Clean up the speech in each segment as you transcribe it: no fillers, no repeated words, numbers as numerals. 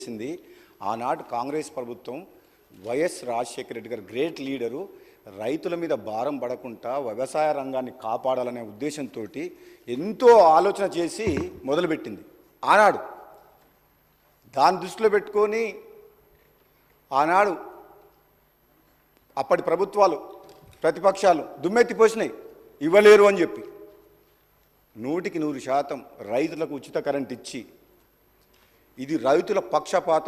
చేసింది ఆనాడు కాంగ్రెస్ ప్రభుత్వం. వైఎస్ రాజశేఖర రెడ్డి గారు గ్రేట్ లీడరు, రైతుల మీద భారం పడకుండా వ్యవసాయ రంగాన్ని కాపాడాలనే ఉద్దేశంతో ఎంతో ఆలోచన చేసి మొదలుపెట్టింది ఆనాడు. దాన్ని దృష్టిలో పెట్టుకొని ఆనాడు అప్పటి ప్రభుత్వాలు ప్రతిపక్షాలు దుమ్మెత్తిపోసినాయి, ఇవ్వలేరు అని చెప్పి. 100% రైతులకు ఉచిత కరెంట్ ఇచ్చి, ఇది రైతుల పక్షపాత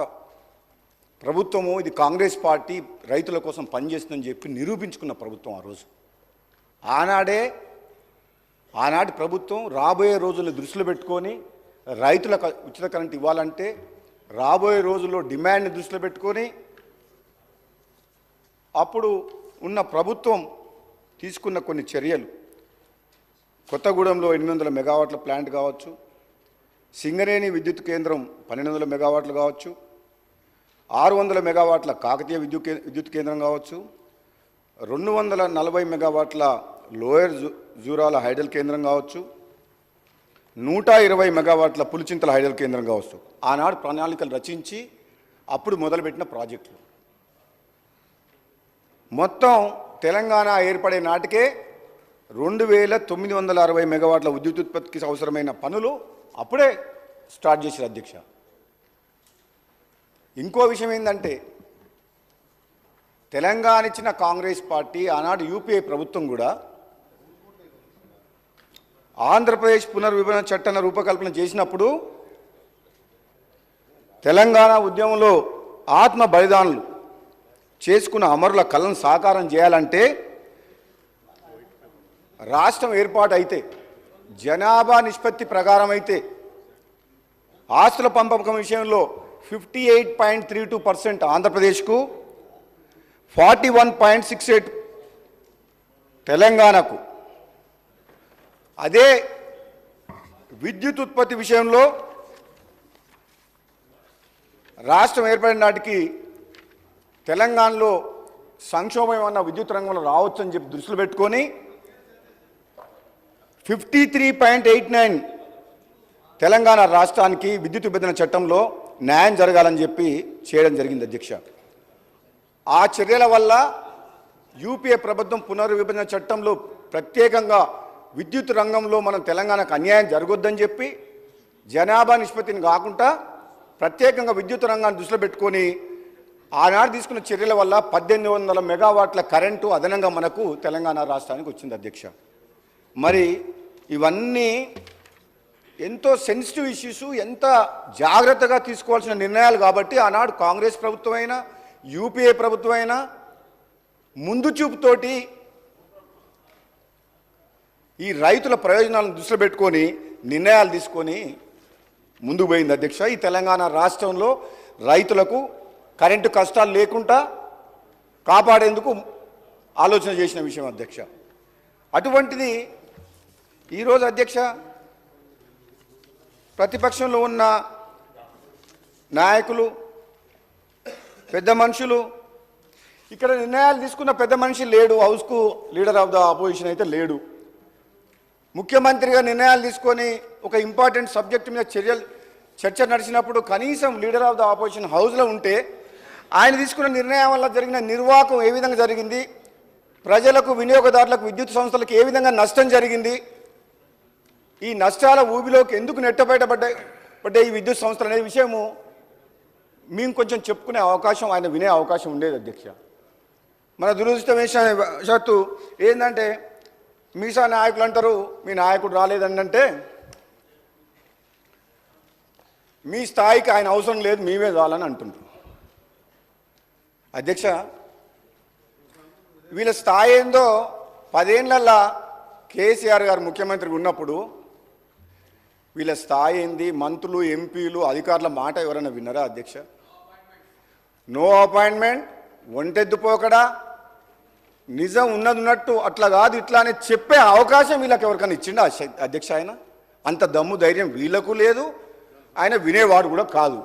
ప్రభుత్వము, ఇది కాంగ్రెస్ పార్టీ రైతుల కోసం పనిచేస్తుందని చెప్పి నిరూపించుకున్న ప్రభుత్వం ఆ రోజు. ఆనాటి ప్రభుత్వం రాబోయే రోజులను దృష్టిలో పెట్టుకొని రైతులకు ఉచిత కరెంట్ ఇవ్వాలంటే, రాబోయే రోజుల్లో డిమాండ్ని దృష్టిలో పెట్టుకొని అప్పుడు ఉన్న ప్రభుత్వం తీసుకున్న కొన్ని చర్యలు, కొత్తగూడెంలో 800 మెగావాట్ల ప్లాంట్ కావచ్చు, సింగరేణి విద్యుత్ కేంద్రం 1200 మెగావాట్లు కావచ్చు, 600 మెగావాట్ల కాకతీయ విద్యుత్ కేంద్రం కావచ్చు, 240 మెగావాట్ల లోయర్ జూరాల హైడల్ కేంద్రం కావచ్చు, 120 మెగావాట్ల పులిచింతల హైడల్ కేంద్రం కావచ్చు. ఆనాడు ప్రణాళికలు రచించి అప్పుడు మొదలుపెట్టిన ప్రాజెక్టులు. మొత్తం తెలంగాణ ఏర్పడే నాటికే 2960 మెగావాట్ల విద్యుత్ ఉత్పత్తికి అవసరమైన పనులు అప్పుడే స్టార్ట్ చేశారు అధ్యక్ష. ఇంకో విషయం ఏంటంటే, తెలంగాణ ఇచ్చిన కాంగ్రెస్ పార్టీ ఆనాడు యూపీఏ ప్రభుత్వం కూడా ఆంధ్రప్రదేశ్ పునర్విభజన చట్టాన్ని రూపకల్పన చేసినప్పుడు తెలంగాణ ఉద్యమంలో ఆత్మ బలిదానులు చేసుకున్న అమరుల కళను సాకారం చేయాలంటే రాష్ట్రం ఏర్పాటు అయితే, జనాభా నిష్పత్తి ప్రకారం అయితే, ఆస్తుల పంపకం విషయంలో 58.32% ఆంధ్రప్రదేశ్కు, 41.68 తెలంగాణకు. అదే విద్యుత్ ఉత్పత్తి విషయంలో రాష్ట్రం ఏర్పడిన నాటికి తెలంగాణలో సంక్షోభం అన్న విద్యుత్ రంగంలో రావచ్చని చెప్పి దృష్టిలో పెట్టుకొని 53.89 తెలంగాణ రాష్ట్రానికి విద్యుత్ విభజన చట్టంలో న్యాయం జరగాలని చెప్పి చేయడం జరిగింది అధ్యక్ష. ఆ చర్యల వల్ల యూపీఏ ప్రభుత్వం పునర్విభజన చట్టంలో ప్రత్యేకంగా విద్యుత్ రంగంలో మనం తెలంగాణకు అన్యాయం జరగొద్దని చెప్పి, జనాభా నిష్పత్తిని కాకుండా ప్రత్యేకంగా విద్యుత్ రంగాన్ని దృష్టిలో పెట్టుకొని ఆనాడు తీసుకున్న చర్యల వల్ల 1800 మెగావాట్ల కరెంటు అదనంగా మనకు తెలంగాణ రాష్ట్రానికి వచ్చింది అధ్యక్ష. మరి ఇవన్నీ ఎంతో సెన్సిటివ్ ఇష్యూస్, ఎంత జాగ్రత్తగా తీసుకోవాల్సిన నిర్ణయాలు కాబట్టి ఆనాడు కాంగ్రెస్ ప్రభుత్వం అయినా యూపీఏ ప్రభుత్వం అయినా ముందు చూపుతోటి ఈ రైతుల ప్రయోజనాలను దృష్టిలో పెట్టుకొని నిర్ణయాలు తీసుకొని ముందుకు పోయింది అధ్యక్ష. ఈ తెలంగాణ రాష్ట్రంలో రైతులకు కరెంటు కష్టాలు లేకుండా కాపాడేందుకు ఆలోచన చేసిన విషయం అధ్యక్ష. అటువంటిది ఈరోజు అధ్యక్ష, ప్రతిపక్షంలో ఉన్న నాయకులు, పెద్ద మనుషులు, ఇక్కడ నిర్ణయాలు తీసుకున్న పెద్ద మనిషి లేడు, హౌస్కు లీడర్ ఆఫ్ ద ఆపోజిషన్ అయితే లేడు. ముఖ్యమంత్రిగా నిర్ణయాలు తీసుకొని ఒక ఇంపార్టెంట్ సబ్జెక్ట్ మీద చర్చ నడిచినప్పుడు కనీసం లీడర్ ఆఫ్ ద ఆపోజిషన్ హౌస్లో ఉంటే ఆయన తీసుకున్న నిర్ణయం వల్ల జరిగిన నిర్వాహకం ఏ విధంగా జరిగింది, ప్రజలకు, వినియోగదారులకు, విద్యుత్ సంస్థలకు ఏ విధంగా నష్టం జరిగింది, ఈ నష్టాల ఊబిలోకి ఎందుకు నెట్టబయటపడ్డాయి ఈ విద్యుత్ సంస్థలు అనే విషయము మేము కొంచెం చెప్పుకునే అవకాశం, ఆయన వినే అవకాశం ఉండేది అధ్యక్ష. మన దురదృష్టవశాత్తు ఏంటంటే, మీసా నాయకులు అంటారు మీ నాయకుడు రాలేదంటే మీ స్థాయికి ఆయన అవసరం లేదు, మేమే చాలని అంటుంటారు అధ్యక్ష. వీళ్ళ స్థాయి ఏందో 10 ఏళ్లలో కేసీఆర్ గారు ముఖ్యమంత్రిగా ఉన్నప్పుడు వీళ్ళ స్థాయి ఏంది, మంత్రులు, ఎంపీలు, అధికారుల మాట ఎవరైనా విన్నారా అధ్యక్ష? నో అపాయింట్మెంట్, ఒంటెద్దుపోకడా, నిజం ఉన్నట్టు అట్లా కాదు ఇట్లా అని చెప్పే అవకాశం వీళ్ళకి ఎవరికైనా ఇచ్చిండా అధ్యక్ష? ఆయన అంత దమ్ము ధైర్యం వీళ్ళకు లేదు, ఆయన వినేవాడు కూడా కాదు.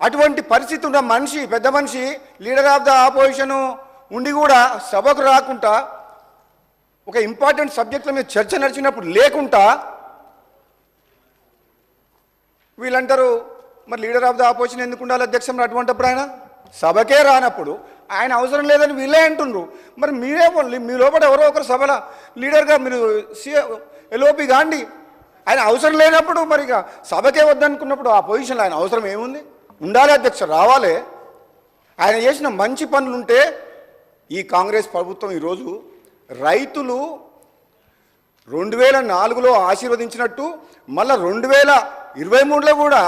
అటువంటి పరిస్థితి ఉన్న మనిషి, పెద్ద మనిషి, లీడర్ ఆఫ్ ద ఆపోజిషను ఉండి కూడా సభకు రాకుండా ఒక ఇంపార్టెంట్ సబ్జెక్టుల మీద చర్చ నడిచినప్పుడు లేకుండా వీళ్ళంటారు మరి లీడర్ ఆఫ్ ద ఆపోజిషన్ ఎందుకు ఉండాలి అధ్యక్ష? మరి అటువంటిప్పుడు ఆయన సభకే రానప్పుడు ఆయన అవసరం లేదని వీళ్ళే అంటుండ్రు. మరి మీరే మీ లోపల ఎవరో ఒకరు సభల లీడర్గా మీరు ఎల్ఓపి కాండి. ఆయన అవసరం లేనప్పుడు మరి ఇక సభకే వద్దనుకున్నప్పుడు ఆ పొజిషన్లో ఆయన అవసరం ఏముంది? ఉండాలి అధ్యక్ష, రావాలి. ఆయన చేసిన మంచి పనులుంటే ఈ కాంగ్రెస్ ప్రభుత్వం ఈరోజు రైతులు 2004లో ఆశీర్వదించినట్టు మళ్ళీ 2023లో కూడా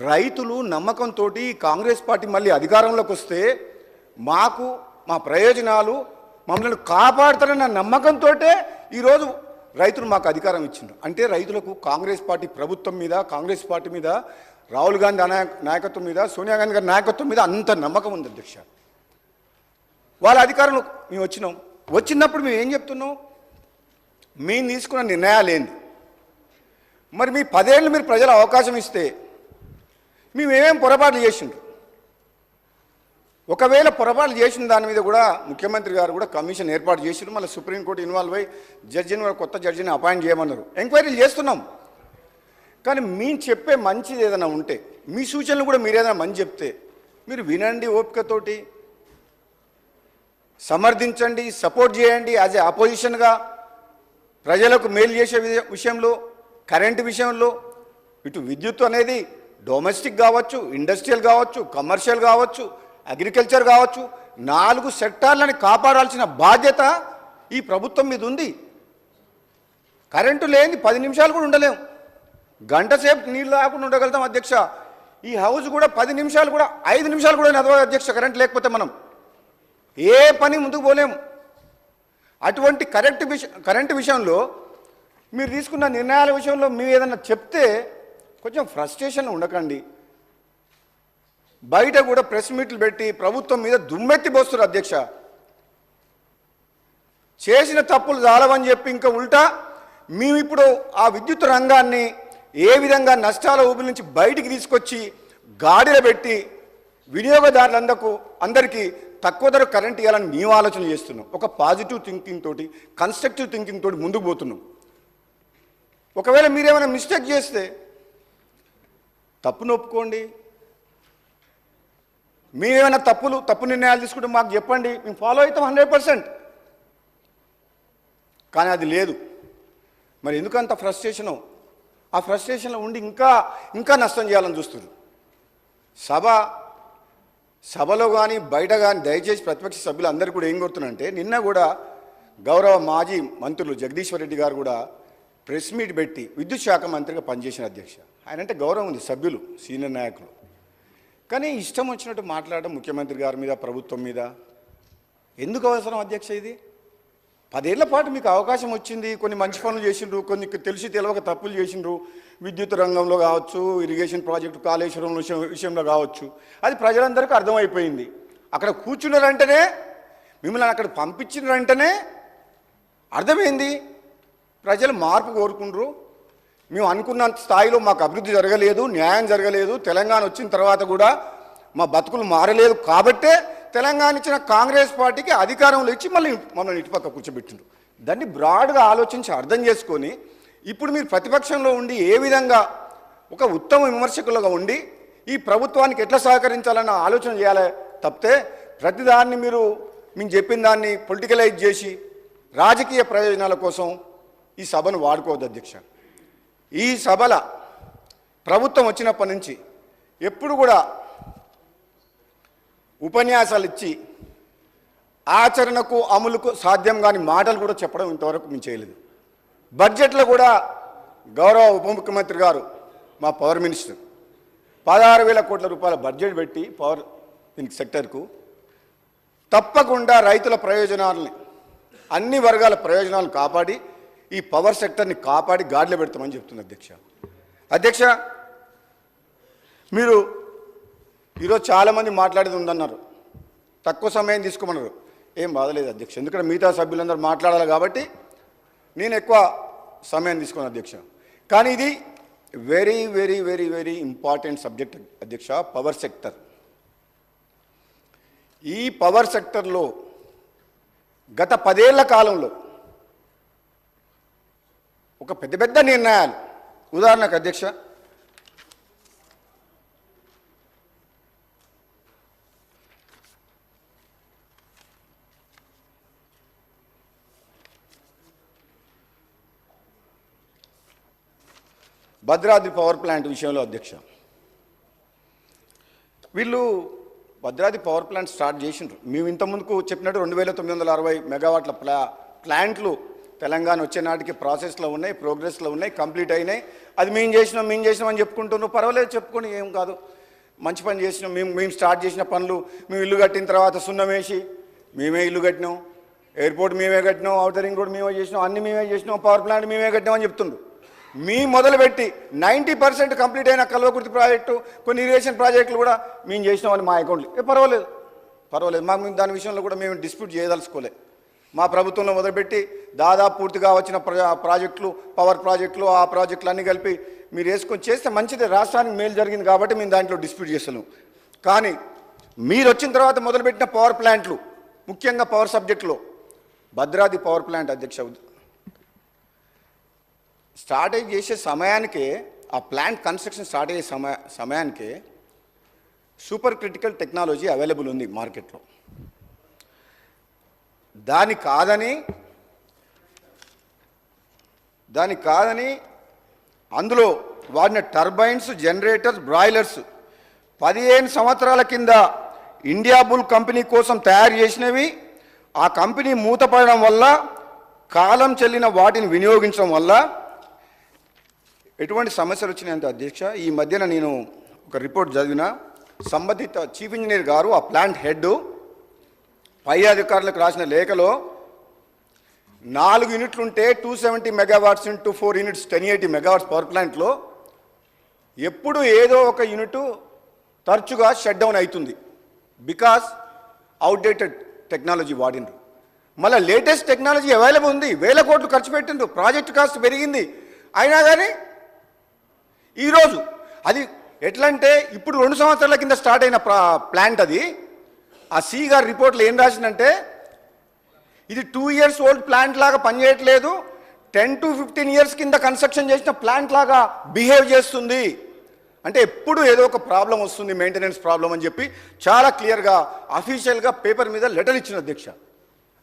రైతులు నమ్మకంతో కాంగ్రెస్ పార్టీ మళ్ళీ అధికారంలోకి వస్తే మాకు మా ప్రయోజనాలు మమ్మల్ని కాపాడుతారన్న నమ్మకంతో ఈరోజు రైతులు మాకు అధికారం ఇచ్చిండ్రు. అంటే రైతులకు కాంగ్రెస్ పార్టీ ప్రభుత్వం మీద, కాంగ్రెస్ పార్టీ మీద, రాహుల్ గాంధీ నాయకత్వం మీద, సోనియా గాంధీ గారి నాయకత్వం మీద అంత నమ్మకం ఉంది అధ్యక్ష. వాళ్ళ అధికారంలో మేము వచ్చినప్పుడు మేము ఏం చెప్తున్నాం? మేము తీసుకున్న నిర్ణయాలు ఏంది? మరి మీ 10 ఏళ్ళు మీరు ప్రజల అవకాశం ఇస్తే మేమేమేం పొరపాట్లు చేసిండ్రు? ఒకవేళ పొరపాట్లు చేసిన దాని మీద కూడా ముఖ్యమంత్రి గారు కూడా కమిషన్ ఏర్పాటు చేసిండ్రు. మళ్ళీ సుప్రీంకోర్టు ఇన్వాల్వ్ అయ్యి జడ్జిని కూడా కొత్త జడ్జిని అపాయింట్ చేయమన్నారు. ఎంక్వైరీలు చేస్తున్నాం. కానీ మేము చెప్పే మంచిది ఏదైనా ఉంటే, మీ సూచనలు కూడా మీరు ఏదైనా మంచి చెప్తే మీరు వినండి, ఓపికతోటి సమర్థించండి, సపోర్ట్ చేయండి. యాజ్ ఏ అపోజిషన్గా ప్రజలకు మేలు చేసే విషయంలో, కరెంటు విషయంలో, ఇటు విద్యుత్ అనేది డొమెస్టిక్ కావచ్చు, ఇండస్ట్రియల్ కావచ్చు, కమర్షియల్ కావచ్చు, అగ్రికల్చర్ కావచ్చు, 4 సెక్టార్లని కాపాడాల్సిన బాధ్యత ఈ ప్రభుత్వం మీద ఉంది. కరెంటు లేని 10 నిమిషాలు కూడా ఉండలేము. గంట సేపు నీళ్ళు లేకుండా ఉండగలుగుతాం అధ్యక్ష. ఈ హౌస్ కూడా 10 నిమిషాలు కూడా 5 నిమిషాలు కూడా నడవదు అధ్యక్ష. కరెంట్ లేకపోతే మనం ఏ పని ముందుకు పోలేము. అటువంటి కరెంటు విషయంలో మీరు తీసుకున్న నిర్ణయాల విషయంలో మీరు ఏదన్నా చెప్తే కొంచెం ఫ్రస్ట్రేషన్ ఉండకండి. బయట కూడా ప్రెస్ మీట్లు పెట్టి ప్రభుత్వం మీద దుమ్మెత్తి పోస్తున్నారు అధ్యక్ష. చేసిన తప్పులు చాలవని చెప్పి ఇంకా ఉల్టా మేము ఇప్పుడు ఆ విద్యుత్ రంగాన్ని ఏ విధంగా నష్టాల ఊబి నుంచి బయటికి తీసుకొచ్చి గాడిలో పెట్టి అందరికీ తక్కువ ధర కరెంట్ ఇవ్వాలని మేము ఆలోచన చేస్తున్నాం. ఒక పాజిటివ్ థింకింగ్ తోటి, కన్స్ట్రక్టివ్ థింకింగ్ తోటి ముందుకు పోతున్నాం. ఒకవేళ మీరేమైనా మిస్టేక్ చేస్తే తప్పును ఒప్పుకోండి. మేమేమైనా తప్పు నిర్ణయాలు తీసుకుంటే మాకు చెప్పండి, మేము ఫాలో అవుతాం 100%. కానీ అది లేదు. మరి ఎందుకంత ఫ్రస్ట్రేషను? ఆ ఫ్రస్ట్రేషన్లో ఉండి ఇంకా నష్టం చేయాలని చూస్తున్నారు. సభలో కానీ బయట కానీ దయచేసి ప్రతిపక్ష సభ్యులు అందరూ కూడా ఏం కోరుతున్నారంటే, నిన్న కూడా గౌరవ మాజీ మంత్రులు జగదీశ్వర్ రెడ్డి గారు కూడా ప్రెస్ మీట్ పెట్టి విద్యుత్ శాఖ మంత్రిగా పనిచేసిన అధ్యక్ష. ఆయన అంటే గౌరవం ఉంది, సభ్యులు, సీనియర్ నాయకులు. కానీ ఇష్టం వచ్చినట్టు మాట్లాడడం ముఖ్యమంత్రి గారి మీద, ప్రభుత్వం మీద ఎందుకు అవసరం అధ్యక్ష? ఇది 10 ఏళ్ల పాటు మీకు అవకాశం వచ్చింది. కొన్ని మంచి పనులు చేసిండ్రు, కొన్ని తెలిసి తెలియక తప్పులు చేసిండ్రు. విద్యుత్ రంగంలో కావచ్చు, ఇరిగేషన్ ప్రాజెక్టు కాళేశ్వరం విషయంలో కావచ్చు. అది ప్రజలందరికీ అర్థమైపోయింది. అక్కడ కూర్చున్నారంటేనే, మిమ్మల్ని అక్కడ పంపించినారంటేనే అర్థమైంది ప్రజలు మార్పు కోరుకుండ్రు. మేము అనుకున్నంత స్థాయిలో మాకు అభివృద్ధి జరగలేదు, న్యాయం జరగలేదు. తెలంగాణ వచ్చిన తర్వాత కూడా మా బతుకులు మారలేదు. కాబట్టే తెలంగాణ ఇచ్చిన కాంగ్రెస్ పార్టీకి అధికారంలో ఇచ్చి మళ్ళీ మమ్మల్ని ఇటుపక్క కూర్చోబెట్టిండ్రు. దాన్ని బ్రాడ్గా ఆలోచించి అర్థం చేసుకొని ఇప్పుడు మీరు ప్రతిపక్షంలో ఉండి ఏ విధంగా ఒక ఉత్తమ విమర్శకులుగా ఉండి ఈ ప్రభుత్వానికి ఎట్లా సహకరించాలన్న ఆలోచన చేయాలి తప్పితే ప్రతిదాన్ని మేము చెప్పిన దాన్ని పొలిటికలైజ్ చేసి రాజకీయ ప్రయోజనాల కోసం ఈ సభను వాడుకోవద్దు అధ్యక్ష. ఈ సభల ప్రభుత్వం వచ్చినప్పటి నుంచి ఎప్పుడు కూడా ఉపన్యాసాలు ఇచ్చి ఆచరణకు అమలుకు సాధ్యం కాని మాటలు కూడా చెప్పడం ఇంతవరకు మేము చేయలేదు. బడ్జెట్లో కూడా గౌరవ ఉప ముఖ్యమంత్రి గారు, మా పవర్ మినిస్టర్ 16,000 కోట్ల రూపాయల బడ్జెట్ పెట్టి పవర్ సెక్టర్కు తప్పకుండా రైతుల ప్రయోజనాలని, అన్ని వర్గాల ప్రయోజనాలను కాపాడి ఈ పవర్ సెక్టర్ని కాపాడి గాడిలో పెడతామని చెప్తుంది అధ్యక్ష. మీరు ఈరోజు చాలామంది మాట్లాడేది ఉందన్నారు, తక్కువ సమయం తీసుకోమన్నారు. ఏం బాధలేదు అధ్యక్ష, ఎందుకంటే మిగతా సభ్యులందరూ మాట్లాడాలి కాబట్టి నేను ఎక్కువ సమయం తీసుకున్నాను అధ్యక్ష. కానీ ఇది very very very very important subject అధ్యక్ష. పవర్ సెక్టర్, ఈ పవర్ సెక్టర్లో గత 10 ఏళ్ల కాలంలో ఒక పెద్ద నిర్ణయాలు, ఉదాహరణకు అధ్యక్ష భద్రాద్రి పవర్ ప్లాంట్ విషయంలో అధ్యక్ష, వీళ్ళు భద్రాద్రి పవర్ ప్లాంట్ స్టార్ట్ చేసిండ్రు. మేము ఇంతకుముందుకు చెప్పినట్టు 2960 మెగావాట్ల ప్లాంట్లు తెలంగాణ వచ్చే నాటికి ప్రాసెస్లో ఉన్నాయి, ప్రోగ్రెస్లో ఉన్నాయి, కంప్లీట్ అయినాయి. అది మేము చేసినాం అని చెప్పుకుంటున్నాం. పర్వాలేదు, చెప్పుకొని ఏం కాదు, మంచి పని చేసినాం. మేము స్టార్ట్ చేసిన పనులు, మేము ఇల్లు కట్టిన తర్వాత సున్నం వేసి మేమే ఇల్లు కట్టినాం, ఎయిర్పోర్ట్ మేమే కట్టినాం, ఔటర్ రింగ్ రోడ్ మేమే చేసినాం, అన్ని మేమే చేసినాం, పవర్ ప్లాంట్ మేమే కట్టినాం అని చెప్తుండ్రు. మీ మొదలుపెట్టి 90% కంప్లీట్ అయిన కల్వకుర్తి ప్రాజెక్టు, కొన్ని ఇరిగేషన్ ప్రాజెక్టులు కూడా మేము చేసినామని మా అకౌంట్లు. పర్వాలేదు, మాకు దాని విషయంలో కూడా మేము డిస్ప్యూట్ చేయదలుచుకోలే. మా ప్రభుత్వంలో మొదలుపెట్టి దాదాపు పూర్తిగా వచ్చిన ప్రాజెక్టులు, పవర్ ప్రాజెక్టులు, ఆ ప్రాజెక్టులు అన్నీ కలిపి మీరు వేసుకొని చేస్తే మంచిదే, రాష్ట్రానికి మేలు జరిగింది కాబట్టి మేము దాంట్లో డిస్ప్యూట్ చేస్తున్నాం. కానీ మీరు వచ్చిన తర్వాత మొదలుపెట్టిన పవర్ ప్లాంట్లు, ముఖ్యంగా పవర్ సబ్జెక్టులో భద్రాద్రి పవర్ ప్లాంట్ అధ్యక్ష స్టార్ట్ చేసే సమయానికే, ఆ ప్లాంట్ కన్స్ట్రక్షన్ స్టార్ట్ అయ్యే సమయానికే సూపర్ క్రిటికల్ టెక్నాలజీ అవైలబుల్ ఉంది మార్కెట్లో. దాని కాదని అందులో వాడిన టర్బైన్స్, జనరేటర్స్, బ్రాయిలర్స్ 15 సంవత్సరాల కింద ఇండియా బుల్ కంపెనీ కోసం తయారు చేసినవి. ఆ కంపెనీ మూతపడడం వల్ల, కాలం చెల్లిన వాటిని వినియోగించడం వల్ల ఎటువంటి సమస్యలు వచ్చినాయంటే అధ్యక్ష, ఈ మధ్యన నేను ఒక రిపోర్ట్ చదివిన, సంబంధిత చీఫ్ ఇంజనీర్ గారు, ఆ ప్లాంట్ హెడ్ పై అధికారులకు రాసిన లేఖలో 4 యూనిట్లు ఉంటే 270 megawatts into 4 units 1080 megawatts power ప్లాంట్లో ఎప్పుడు ఏదో ఒక యూనిట్ తరచుగా షట్ డౌన్ అవుతుంది. బికాస్ అవుట్డేటెడ్ టెక్నాలజీ వాడిండ్రు. మళ్ళీ లేటెస్ట్ టెక్నాలజీ అవైలబుల్ ఉంది, 1000 కోట్లు ఖర్చు పెట్టిండ్రు, ప్రాజెక్ట్ కాస్ట్ పెరిగింది. అయినా కానీ ఈరోజు అది ఎట్లంటే, ఇప్పుడు 2 సంవత్సరాల కింద స్టార్ట్ అయిన ప్లాంట్ అది. ఆ సి గారి రిపోర్ట్లో ఏం రాసిందంటే, ఇది 2 years ఓల్డ్ ప్లాంట్ లాగా పనిచేయట్లేదు, 10 to 15 years కింద కన్స్ట్రక్షన్ చేసిన ప్లాంట్ లాగా బిహేవ్ చేస్తుంది. అంటే ఎప్పుడు ఏదో ఒక ప్రాబ్లం వస్తుంది, మెయింటెనెన్స్ ప్రాబ్లం అని చెప్పి చాలా క్లియర్గా అఫీషియల్గా పేపర్ మీద లెటర్ ఇచ్చిన అధ్యక్ష.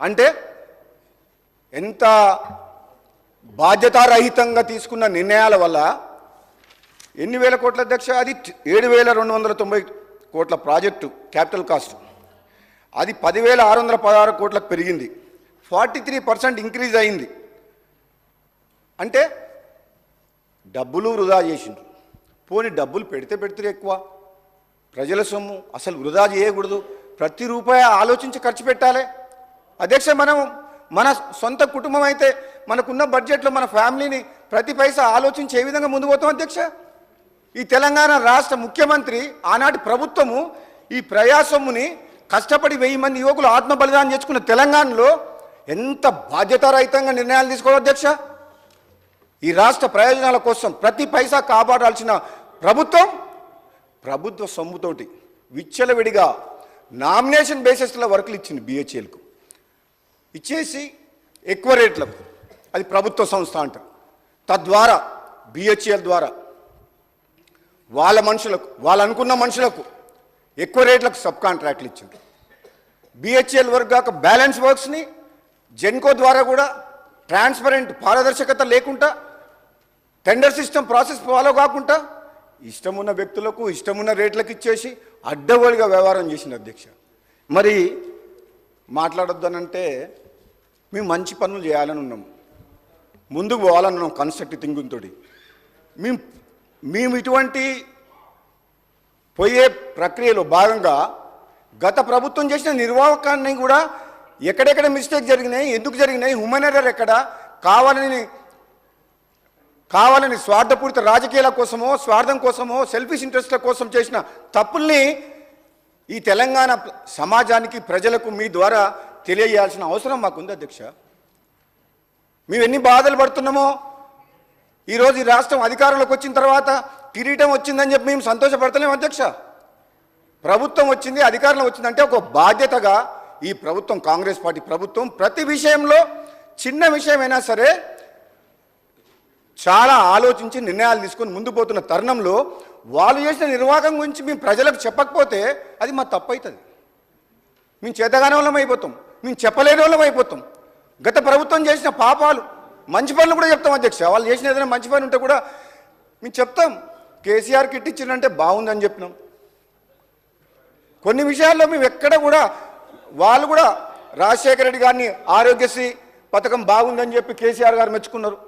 అంటే ఎంత బాధ్యతారహితంగా తీసుకున్న నిర్ణయాల వల్ల ఎన్ని వేల కోట్ల అధ్యక్ష, అది 7,290 కోట్ల ప్రాజెక్టు క్యాపిటల్ కాస్ట్, అది 10,616 కోట్లకు పెరిగింది, 43% ఇంక్రీజ్ అయింది. అంటే డబ్బులు వృధా చేసిండ్రు. పోనీ డబ్బులు పెడితే ఎక్కువ, ప్రజల సొమ్ము అసలు వృధా చేయకూడదు, ప్రతి రూపాయి ఆలోచించి ఖర్చు పెట్టాలి అధ్యక్ష. మన సొంత కుటుంబం అయితే మనకున్న బడ్జెట్లో మన ఫ్యామిలీని ప్రతి పైసా ఆలోచించి ఏ విధంగా ముందు పోతాం అధ్యక్ష. ఈ తెలంగాణ రాష్ట్ర ముఖ్యమంత్రి, ఆనాటి ప్రభుత్వము ఈ ప్రజాసొమ్ముని కష్టపడి 1000 మంది యువకులు ఆత్మ బలిదానం చేసుకున్న తెలంగాణలో ఎంత బాధ్యతారహితంగా నిర్ణయాలు తీసుకోవాలి అధ్యక్ష. ఈ రాష్ట్ర ప్రయోజనాల కోసం ప్రతి పైసా కాపాడాల్సిన ప్రభుత్వ సొమ్ముతోటి విచ్చలవిడిగా నామినేషన్ బేసిస్లో వర్కులు ఇచ్చింది బిహెచ్ఎల్కు, ఇచ్చేసి ఎక్కువ రేట్లకు, అది ప్రభుత్వ సంస్థ అంటారు. తద్వారా బిహెచ్ఎల్ ద్వారా వాళ్ళ మనుషులకు, వాళ్ళు అనుకున్న మనుషులకు ఎక్కువ రేట్లకు సబ్ కాంట్రాక్ట్లు ఇచ్చింది. బిహెచ్ఎల్ వర్క్ కాక బ్యాలెన్స్ వర్క్స్ని జెన్కో ద్వారా కూడా ట్రాన్స్పరెంట్, పారదర్శకత లేకుండా, టెండర్ సిస్టమ్ ప్రాసెస్ ఫాలో కాకుండా ఇష్టమున్న వ్యక్తులకు ఇష్టమున్న రేట్లకు ఇచ్చేసి అడ్డగోలుగా వ్యవహారం చేసింది అధ్యక్ష. మరి మాట్లాడొద్దనంటే మేము మంచి పనులు చేయాలని ఉన్నాం, ముందుకు పోవాలని ఉన్నాం కన్స్ట్రక్టివ్ థింకింగ్ తోటి. మేము ఇటువంటి పోయే ప్రక్రియలో భాగంగా గత ప్రభుత్వం చేసిన నిర్వాహకాన్ని కూడా ఎక్కడెక్కడ మిస్టేక్ జరిగినాయి, ఎందుకు జరిగినాయి, హ్యూమన్ ఎర్రర్ ఎక్కడ, కావాలని స్వార్థపూరిత రాజకీయాల కోసమో, స్వార్థం కోసమో, సెల్ఫిష్ ఇంట్రెస్ట్ల కోసం చేసిన తప్పుల్ని ఈ తెలంగాణ సమాజానికి, ప్రజలకు మీ ద్వారా తెలియజేయాల్సిన అవసరం మాకుంది అధ్యక్ష. మేము ఎన్ని బాధలు పడుతున్నామో, ఈరోజు ఈ రాష్ట్రం అధికారంలోకి వచ్చిన తర్వాత కిరీటం వచ్చిందని చెప్పి మేము సంతోషపడతలేము అధ్యక్ష. ప్రభుత్వం వచ్చింది, అధికారంలో వచ్చిందంటే ఒక బాధ్యతగా ఈ ప్రభుత్వం, కాంగ్రెస్ పార్టీ ప్రభుత్వం ప్రతి విషయంలో, చిన్న విషయమైనా సరే చాలా ఆలోచించి నిర్ణయాలు తీసుకొని ముందు పోతున్న తరుణంలో వాళ్ళు చేసిన నిర్వాహకం గురించి మేము ప్రజలకు చెప్పకపోతే అది మా తప్పు అవుతుంది. మేము చేతగానే వాళ్ళం అయిపోతాం, మేము చెప్పలేని వాళ్ళం అయిపోతాం. గత ప్రభుత్వం చేసిన పాపాలు, మంచి పనులు కూడా చెప్తాం అధ్యక్ష. వాళ్ళు చేసిన ఏదైనా మంచి పని ఉంటే కూడా మేము చెప్తాం, కేసీఆర్ కిట్ ఇచ్చిందంటే బాగుందని చెప్పినాం. కొన్ని విషయాల్లో మేము ఎక్కడ కూడా, వాళ్ళు కూడా రాజశేఖర రెడ్డి గారిని ఆరోగ్యశ్రీ పథకం బాగుందని చెప్పి కేసీఆర్ గారు మెచ్చుకున్నారు.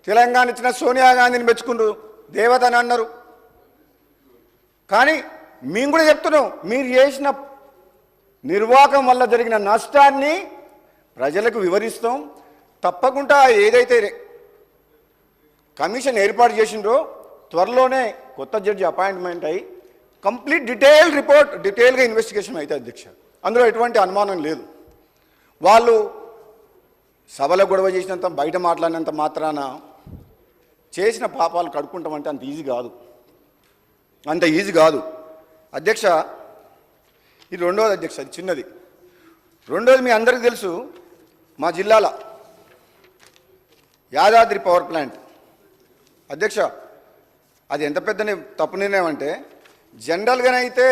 తెలంగాణ ఇచ్చిన సోనియా గాంధీని మెచ్చుకున్నారు, దేవతని అన్నారు. కానీ మేము కూడా చెప్తున్నాం, మీరు చేసిన నిర్వాహకం వల్ల జరిగిన నష్టాన్ని ప్రజలకు వివరిస్తాం. తప్పకుండా ఏదైతే కమిషన్ ఏర్పాటు చేసిండ్రో త్వరలోనే కొత్త జడ్జి అపాయింట్మెంట్ అయ్యి కంప్లీట్ డీటెయిల్గా ఇన్వెస్టిగేషన్ అయితే అధ్యక్ష, అందులో ఎటువంటి అనుమానం లేదు. వాళ్ళు సభలో గొడవ చేసినంత, బయట మాట్లాడినంత మాత్రాన చేసిన పాపాలు కడుక్కుంటామంటే అంత ఈజీ కాదు అధ్యక్ష. ఇది రెండోది అధ్యక్ష, అది చిన్నది. రెండోది మీ అందరికీ తెలుసు, మా జిల్లాల యాదాద్రి పవర్ ప్లాంట్ అధ్యక్ష, అది ఎంత పెద్ద తప్పు నిర్ణయం అంటే, జనరల్గానైతే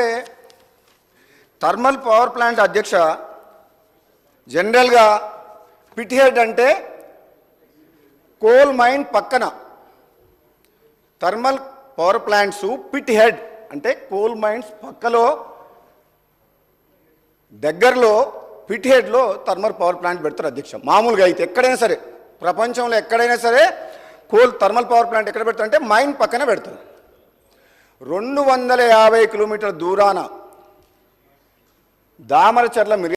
థర్మల్ పవర్ ప్లాంట్ అధ్యక్ష, జనరల్గా పిట్ హెడ్ అంటే కోల్ మైన్ పక్కన, thermal power plants pit head అంటే కోల్ మైన్స్ పక్కలో దగ్గరలో పిట్ హెడ్లో థర్మల్ పవర్ ప్లాంట్ పెడతారు అధ్యక్ష. మామూలుగా అయితే ఎక్కడైనా సరే, ప్రపంచంలో ఎక్కడైనా సరే థర్మల్ పవర్ ప్లాంట్ ఎక్కడ పెడతారు అంటే మైన్ పక్కన పెడతారు. 250 కిలోమీటర్ల దూరాన దామరచర్ల